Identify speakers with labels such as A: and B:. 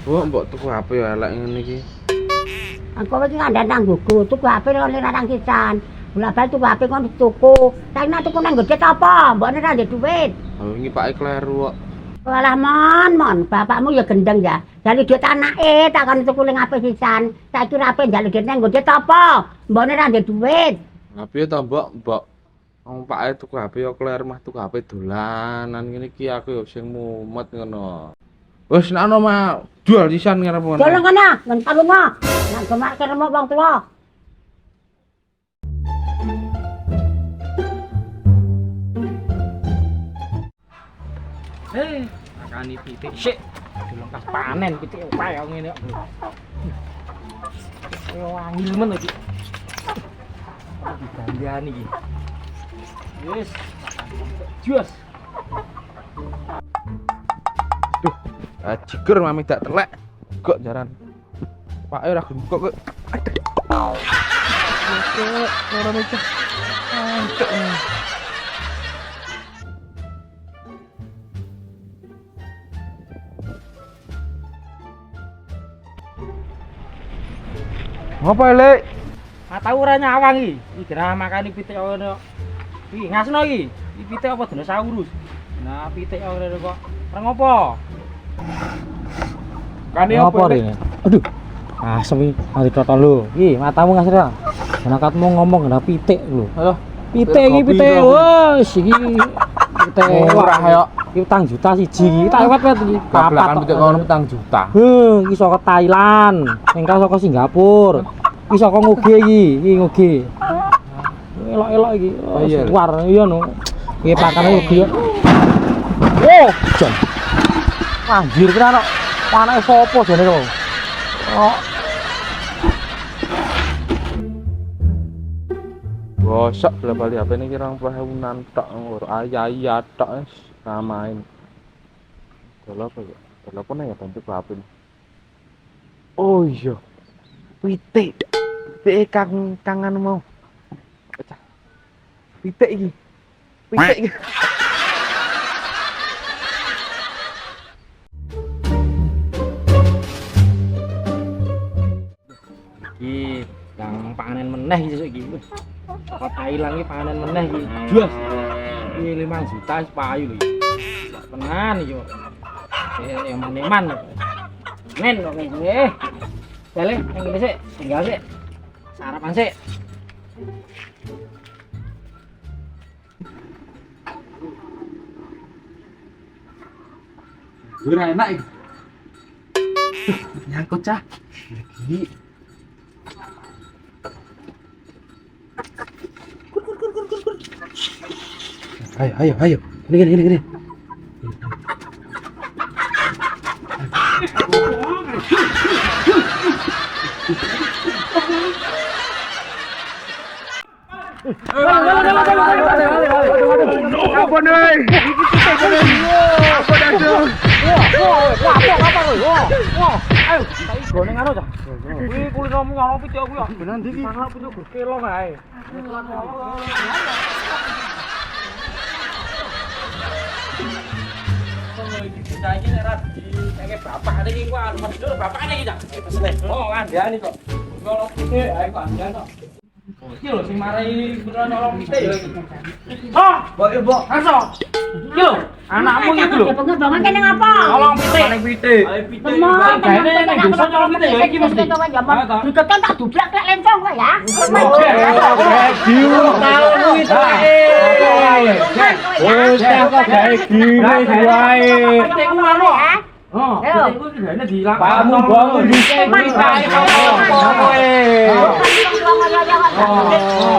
A: Bu, mbok tuku HP ya elek ngene iki.
B: Aku iki ngandhan nang gugu, tuku HP oleh larang sisan. Bola-bali tuku HP kon tuku. Saiki nek tuku nang gede apa? Mbokne ra ndek dhuwit.
A: Oh, iki Pak kleru kok.
B: Walah mon, bapakmu ya gendeng ya. Jali duit anake takon tuku ning HP sisan. Saiki HP jali duit nang gede apa? Mbokne ra ndek dhuwit.
A: HP to, Mbok. Wong Pak tuku HP yo kleru mah tuku HP dolanan ngene iki aku yo sing mumet ngono. Wes nek ana mah jual sisan ngarep ngono.
B: Dolong kana, ngen kalunga. Nang gemak keremo wong tuwa.
C: Makani pitik sik. Delong kas panen pitik kaya ngene kok. Yo angil men iki. Digandani iki. Wis. Jos.
A: Duh, jiger mami dak telek. Kok jaran. Pak ora kok. Aduh. Kok ora mecah. Ancuk. Ngapa Lek?
C: Mata ora nyawang iki. Iki gerah makani pitik ngono. Iki ngasno iki. Iki pitik apa dinosaurus. Nah, pitik ora kok. Ora ngopo?
A: Kane
C: Apa rene? Aduh. Asem iki, mari toton lho. Iki matamu ngasra. Jenakatmu ngomong ngena pitik lho.
A: Ayo.
C: Pitik iki pitik. Wes iki pitik
A: Murah yo.
C: Iki utang juta siji iki. Tak wet-wet iki.
A: Kablakan pitik kono petang juta.
C: Iki saka Thailand, engkau saka Singapura. Iki saka ngoge iki ngoge. Elok-elok iki.
A: Oh, iya.
C: War iya no. Iki pakane ngoge. Oh, jan. Anjir kira kok panake sapa jane kok. Oh.
A: Gosok lah bali HP ini kira 20.000 tok ayah tok wis main. Delok apa ya? Telepon ya bantu ke HP. Oh iya. Pitik. Pitik kangen mau. Pecah. Pitik iki. Pitik iki.
C: Iki yang panen meneh iki sesuk iki. Kok Thailand iki panen meneh iki. Jos. Iki 5 juta wis payu lho iki. Tenan iki kok. Eman-eman. Nen kok ngene. Bale yang ini sik, tinggal sik. Sarapan sik.
A: Ora enak iki. Nyangkut cah. Iki. Ayo. Gini. Apa nih? Apa dah tu?
C: Apa kowe? Ayo, tak igone ngono cah. Kuwi kulino nyoro pitik aku ya.
A: Benan iki.
C: Sangat pitik berkelo kae. Iki nek ra dikeke bapakne iki kuwi medhur bapakne iki cah. Oh, kandhani kok. Ngono pitik ae kok kandhan kok. Iki lho sing marai beneran nyolong pitik ya iki. Hah, mbok, aso. Iki lho, anakmu iki lho.
B: Pengembangan kene ngapa?
C: Nyolong pitik.
A: Pitik.
B: Temen,
C: Gaene nek desa nyolong pitik ya iki mesti.
B: Diketon tak dublek lek lencong kok ya.
A: Diu tau wis wae. Wis kok gawe gini wae.
C: Pitikku anu. Oh, pitikku iki gaene dilak.
A: Pakmu bangun dhisik
C: Pitik.
A: kowe.
B: Oh.